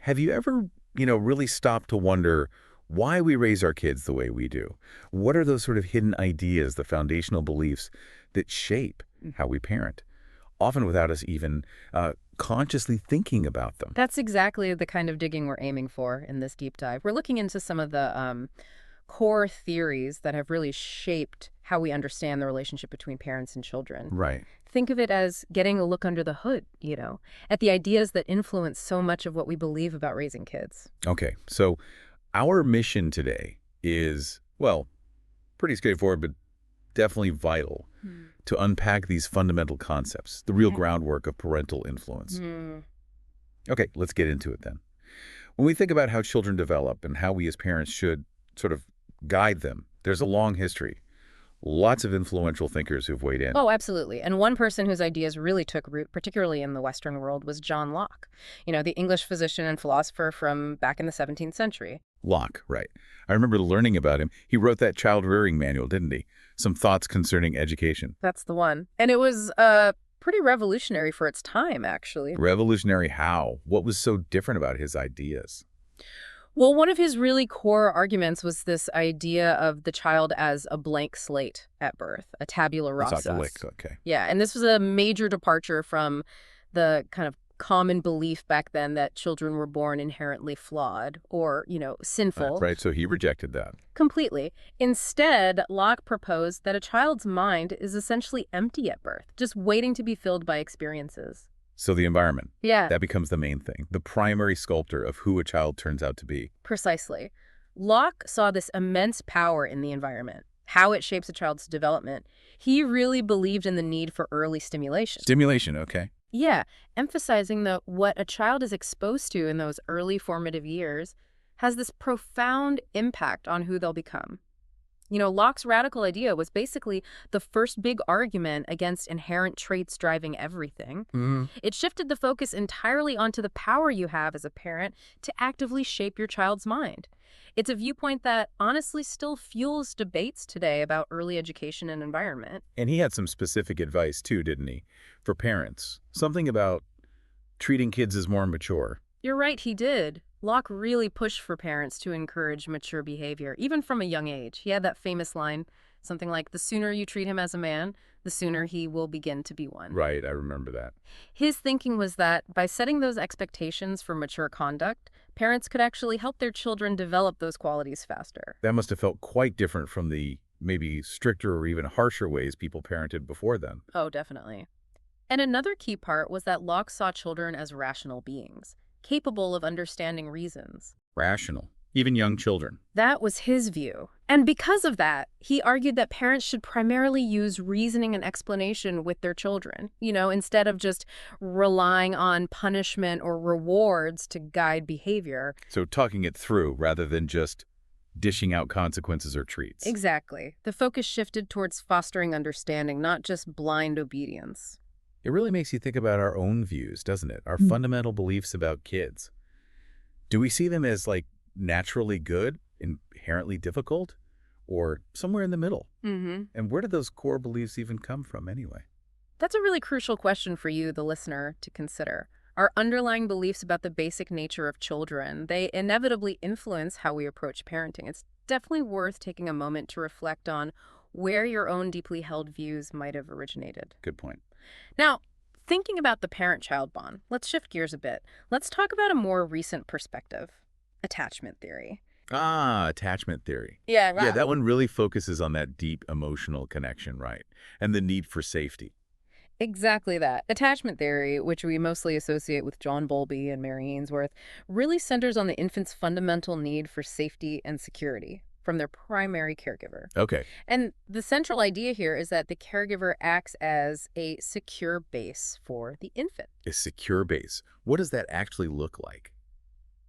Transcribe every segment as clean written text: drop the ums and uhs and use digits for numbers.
Have you ever, really stopped to wonder why we raise our kids the way we do? What are those sort of hidden ideas, the foundational beliefs that shape how we parent, often without us even consciously thinking about them? That's exactly the kind of digging we're aiming for in this deep dive. We're looking into some of the core theories that have really shaped how we understand the relationship between parents and children. Right. Think of it as getting a look under the hood, at the ideas that influence so much of what we believe about raising kids. Okay. So our mission today is, well, pretty straightforward, but definitely vital to unpack these fundamental concepts, the real Okay. groundwork of parental influence. Hmm. Okay, let's get into it then. When we think about how children develop and how we as parents should sort of guide them, there's a long history. Lots of influential thinkers who've weighed in. Oh, absolutely. And one person whose ideas really took root, particularly in the Western world, was John Locke, the English physician and philosopher from back in the 17th century. Locke, right. I remember learning about him. He wrote that child rearing manual, didn't he? Some thoughts concerning education. That's the one. And it was pretty revolutionary for its time, actually. Revolutionary how? What was so different about his ideas? Well, one of his really core arguments was this idea of the child as a blank slate at birth, a tabula It's rasa. off the lick, okay. Yeah, and this was a major departure from the kind of common belief back then that children were born inherently flawed or, sinful. Right, so he rejected that. Completely. Instead, Locke proposed that a child's mind is essentially empty at birth, just waiting to be filled by experiences. So the environment, Yeah, that becomes the main thing, the primary sculptor of who a child turns out to be. precisely. Locke saw this immense power in the environment, how it shapes a child's development. He really believed in the need for early stimulation. Stimulation, okay. Yeah, emphasizing that what a child is exposed to in those early formative years has this profound impact on who they'll become. Locke's radical idea was basically the first big argument against inherent traits driving everything. It shifted the focus entirely onto the power you have as a parent to actively shape your child's mind. It's a viewpoint that honestly still fuels debates today about early education and environment. And he had some specific advice too, didn't he? For parents. Something about treating kids as more mature. You're right, he did. Locke really pushed for parents to encourage mature behavior, even from a young age. He had that famous line, something like, "The sooner you treat him as a man, the sooner he will begin to be one." Right, I remember that. His thinking was that by setting those expectations for mature conduct, parents could actually help their children develop those qualities faster. That must have felt quite different from the maybe stricter or even harsher ways people parented before then. Oh, definitely. And another key part was that Locke saw children as rational beings, capable of understanding reasons. Rational. Even young children. That was his view. And because of that, he argued that parents should primarily use reasoning and explanation with their children, instead of just relying on punishment or rewards to guide behavior. So talking it through rather than just dishing out consequences or treats. Exactly. The focus shifted towards fostering understanding, not just blind obedience. It really makes you think about our own views, doesn't it? Our fundamental beliefs about kids. Do we see them as naturally good, inherently difficult, or somewhere in the middle? And where do those core beliefs even come from anyway? That's a really crucial question for you, the listener, to consider. Our underlying beliefs about the basic nature of children, they inevitably influence how we approach parenting. It's definitely worth taking a moment to reflect on where your own deeply held views might have originated. Good point. Now, thinking about the parent-child bond, let's shift gears a bit. Let's talk about a more recent perspective, attachment theory. Ah, attachment theory. Yeah, Yeah, that one really focuses on that deep emotional connection, right? And the need for safety. exactly that. Attachment theory, which we mostly associate with John Bowlby and Mary Ainsworth, really centers on the infant's fundamental need for safety and security from their primary caregiver. Okay. And the central idea here is that the caregiver acts as a secure base for the infant. A secure base. What does that actually look like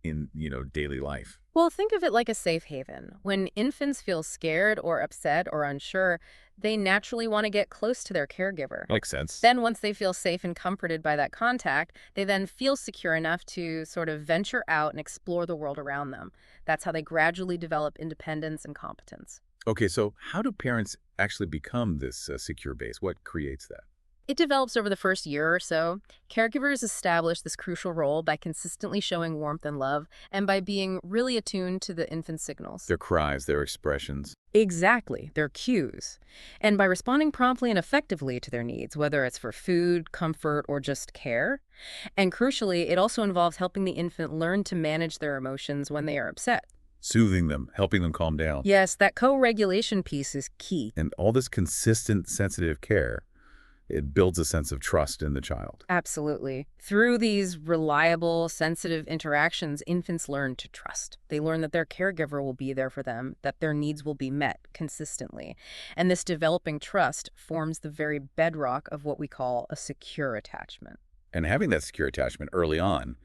in, daily life? Well, think of it like a safe haven. When infants feel scared or upset or unsure, they naturally want to get close to their caregiver. Makes sense. Then once they feel safe and comforted by that contact, they then feel secure enough to sort of venture out and explore the world around them. That's how they gradually develop independence and competence. Okay, so how do parents actually become this secure base? What creates that? It develops over the first year or so. Caregivers establish this crucial role by consistently showing warmth and love and by being really attuned to the infant's signals. Their cries, their expressions. Exactly, their cues. And by responding promptly and effectively to their needs, whether it's for food, comfort, or just care. And crucially, it also involves helping the infant learn to manage their emotions when they are upset. Soothing them, helping them calm down. Yes, that co-regulation piece is key. And all this consistent, sensitive care, it builds a sense of trust in the child. Absolutely. Through these reliable, sensitive interactions, infants learn to trust. They learn that their caregiver will be there for them, that their needs will be met consistently. And this developing trust forms the very bedrock of what we call a secure attachment. And having that secure attachment early on,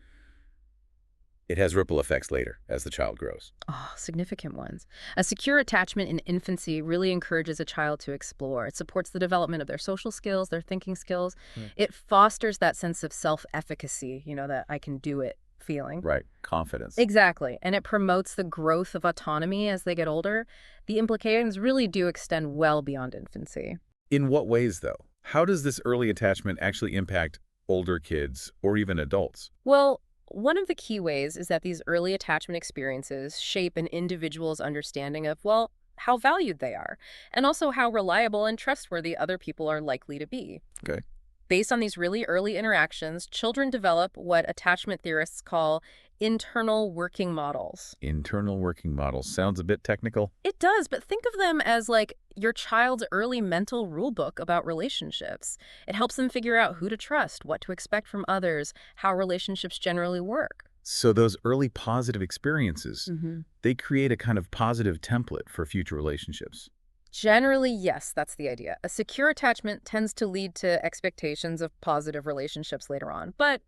it has ripple effects later as the child grows. Oh, significant ones. A secure attachment in infancy really encourages a child to explore. It supports the development of their social skills, their thinking skills. It fosters that sense of self-efficacy, that I can do it feeling. Right. Confidence. Exactly. And it promotes the growth of autonomy as they get older. The implications really do extend well beyond infancy. In what ways, though? How does this early attachment actually impact older kids or even adults? Well, one of the key ways is that these early attachment experiences shape an individual's understanding of, well, how valued they are, and also how reliable and trustworthy other people are likely to be. Okay. Based on these really early interactions, children develop what attachment theorists call internal working models. Internal working models. Sounds a bit technical. It does, but think of them as like your child's early mental rule book about relationships. It helps them figure out who to trust, what to expect from others, how relationships generally work. So those early positive experiences, Mm-hmm. they create a kind of positive template for future relationships. Generally, yes, that's the idea. A secure attachment tends to lead to expectations of positive relationships later on, but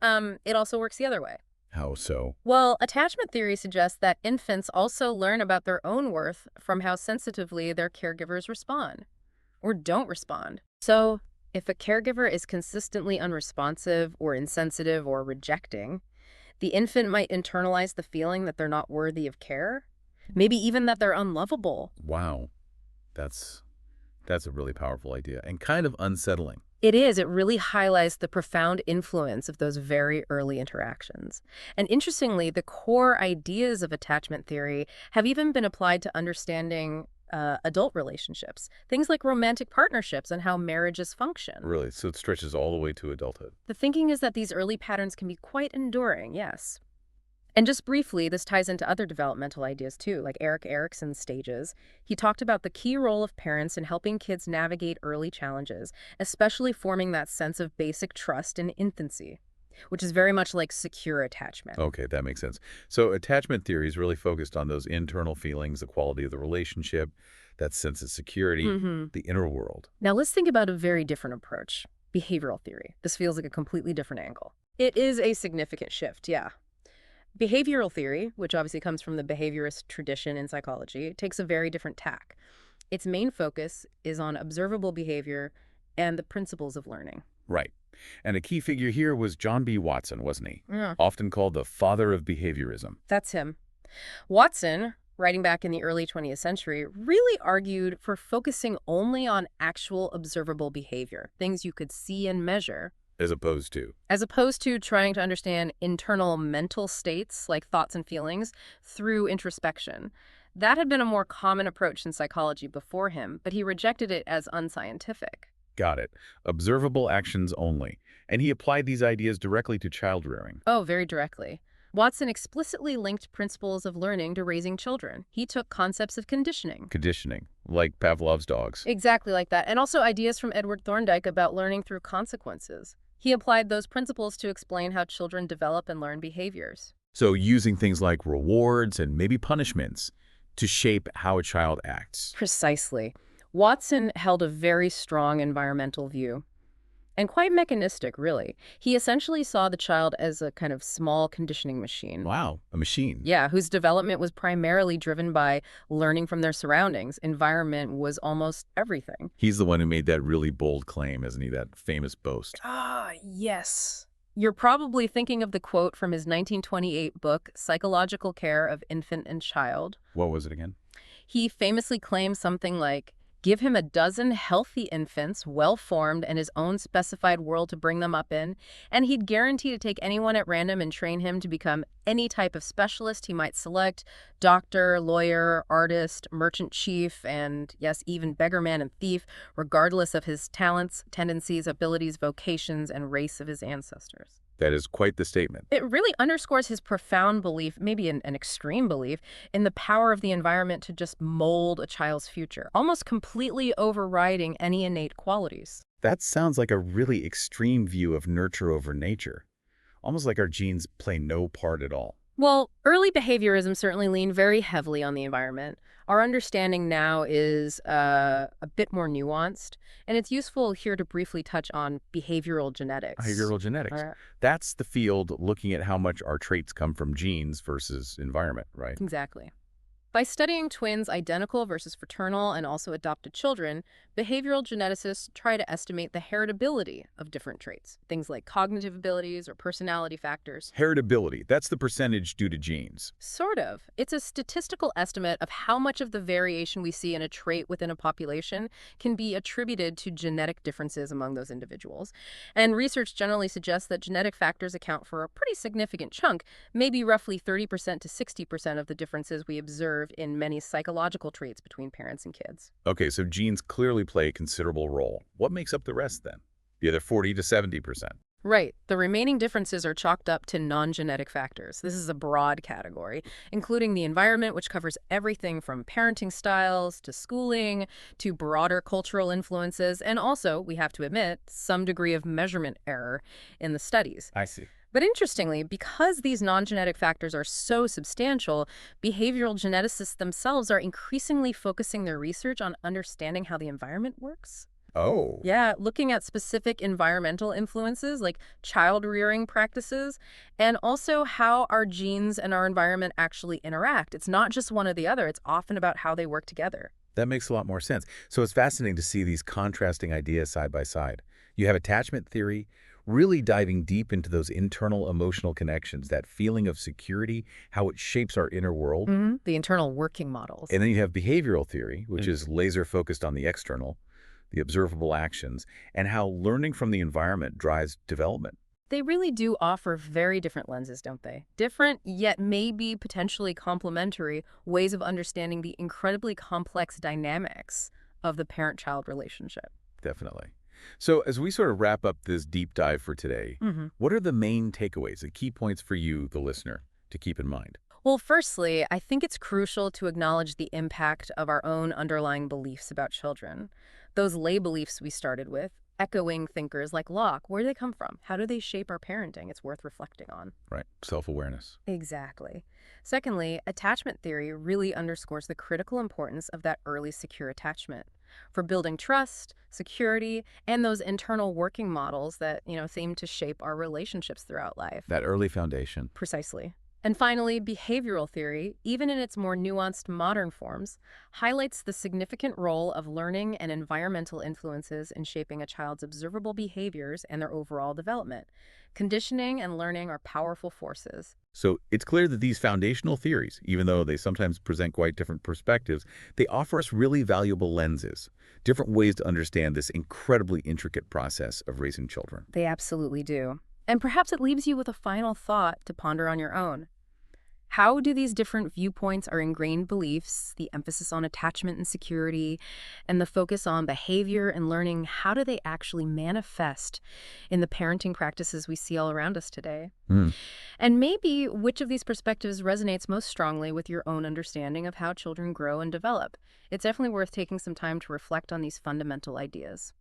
it also works the other way. How so? Well, attachment theory suggests that infants also learn about their own worth from how sensitively their caregivers respond or don't respond. So, if a caregiver is consistently unresponsive or insensitive or rejecting, the infant might internalize the feeling that they're not worthy of care, maybe even that they're unlovable. Wow. That's a really powerful idea and kind of unsettling. It is. It really highlights the profound influence of those very early interactions. And interestingly, the core ideas of attachment theory have even been applied to understanding adult relationships, things like romantic partnerships and how marriages function. Really, so it stretches all the way to adulthood. The thinking is that these early patterns can be quite enduring, yes. And just briefly, this ties into other developmental ideas too, like Erik Erikson's stages. He talked about the key role of parents in helping kids navigate early challenges, especially forming that sense of basic trust in infancy, which is very much like secure attachment. Okay, that makes sense. So attachment theory is really focused on those internal feelings, the quality of the relationship, that sense of security, the inner world. Now let's think about a very different approach, behavioral theory. This feels like a completely different angle. It is a significant shift, yeah. Behavioral theory, which obviously comes from the behaviorist tradition in psychology, takes a very different tack. Its main focus is on observable behavior and the principles of learning. Right. And a key figure here was John B. Watson, wasn't he? Yeah. Often called the father of behaviorism. That's him. Watson, writing back in the early 20th century, really argued for focusing only on actual observable behavior, things you could see and measure, As opposed to trying to understand internal mental states like thoughts and feelings through introspection. That had been a more common approach in psychology before him, but he rejected it as unscientific. Got it. Observable actions only. And he applied these ideas directly to child rearing. Oh, very directly. Watson explicitly linked principles of learning to raising children. He took concepts of conditioning. Conditioning, like Pavlov's dogs. Exactly like that. And also ideas from Edward Thorndike about learning through consequences. He applied those principles to explain how children develop and learn behaviors. So using things like rewards and maybe punishments to shape how a child acts. Precisely. Watson held a very strong environmental view. And quite mechanistic, really. He essentially saw the child as a kind of small conditioning machine. Wow, a machine. Yeah, whose development was primarily driven by learning from their surroundings. Environment was almost everything. He's the one who made that really bold claim, isn't he? That famous boast. Ah, yes. You're probably thinking of the quote from his 1928 book, Psychological Care of Infant and Child. What was it again? He famously claimed something like, give him a dozen healthy infants, well-formed, and his own specified world to bring them up in, and he'd guarantee to take anyone at random and train him to become any type of specialist he might select: doctor, lawyer, artist, merchant chief, and yes, even beggarman and thief, regardless of his talents, tendencies, abilities, vocations, and race of his ancestors. That is quite the statement. It really underscores his profound belief, maybe an extreme belief, in the power of the environment to just mold a child's future, almost completely overriding any innate qualities. That sounds like a really extreme view of nurture over nature, almost like our genes play no part at all. Well, early behaviorism certainly leaned very heavily on the environment. Our understanding now is a bit more nuanced, and it's useful here to briefly touch on behavioral genetics. Behavioral genetics. Uh, That's the field looking at how much our traits come from genes versus environment, right? exactly. By studying twins identical versus fraternal and also adopted children, behavioral geneticists try to estimate the heritability of different traits, things like cognitive abilities or personality factors. Heritability, that's the percentage due to genes. Sort of. It's a statistical estimate of how much of the variation we see in a trait within a population can be attributed to genetic differences among those individuals. And research generally suggests that genetic factors account for a pretty significant chunk, maybe roughly 30% to 60% of the differences we observe in many psychological traits between parents and kids. Okay, so genes clearly play a considerable role. What makes up the rest then? The other 40 to 70%. Right. The remaining differences are chalked up to non-genetic factors. This is a broad category, including the environment, which covers everything from parenting styles to schooling to broader cultural influences, and also, we have to admit, some degree of measurement error in the studies. I see. But interestingly, because these non-genetic factors are so substantial, behavioral geneticists themselves are increasingly focusing their research on understanding how the environment works. Oh. Yeah, looking at specific environmental influences like child rearing practices, and also how our genes and our environment actually interact. It's not just one or the other, it's often about how they work together. That makes a lot more sense. So it's fascinating to see these contrasting ideas side by side. You have attachment theory, really diving deep into those internal emotional connections, that feeling of security, how it shapes our inner world. The internal working models. And then you have behavioral theory, which is laser focused on the external, the observable actions, and how learning from the environment drives development. They really do offer very different lenses, don't they? Different, yet maybe potentially complementary ways of understanding the incredibly complex dynamics of the parent-child relationship. Definitely. So as we sort of wrap up this deep dive for today, what are the main takeaways, the key points for you, the listener, to keep in mind? Well, firstly, I think it's crucial to acknowledge the impact of our own underlying beliefs about children. Those lay beliefs we started with, echoing thinkers like Locke, where do they come from? How do they shape our parenting? It's worth reflecting on. Right. Self-awareness. Exactly. Secondly, attachment theory really underscores the critical importance of that early secure attachment for building trust, security, and those internal working models that, seem to shape our relationships throughout life. That early foundation. Precisely. And finally, behavioral theory, even in its more nuanced modern forms, highlights the significant role of learning and environmental influences in shaping a child's observable behaviors and their overall development. Conditioning and learning are powerful forces. So it's clear that these foundational theories, even though they sometimes present quite different perspectives, they offer us really valuable lenses, different ways to understand this incredibly intricate process of raising children. They absolutely do. And perhaps it leaves you with a final thought to ponder on your own. How do these different viewpoints, our ingrained beliefs, the emphasis on attachment and security, and the focus on behavior and learning, how do they actually manifest in the parenting practices we see all around us today? And maybe which of these perspectives resonates most strongly with your own understanding of how children grow and develop? It's definitely worth taking some time to reflect on these fundamental ideas.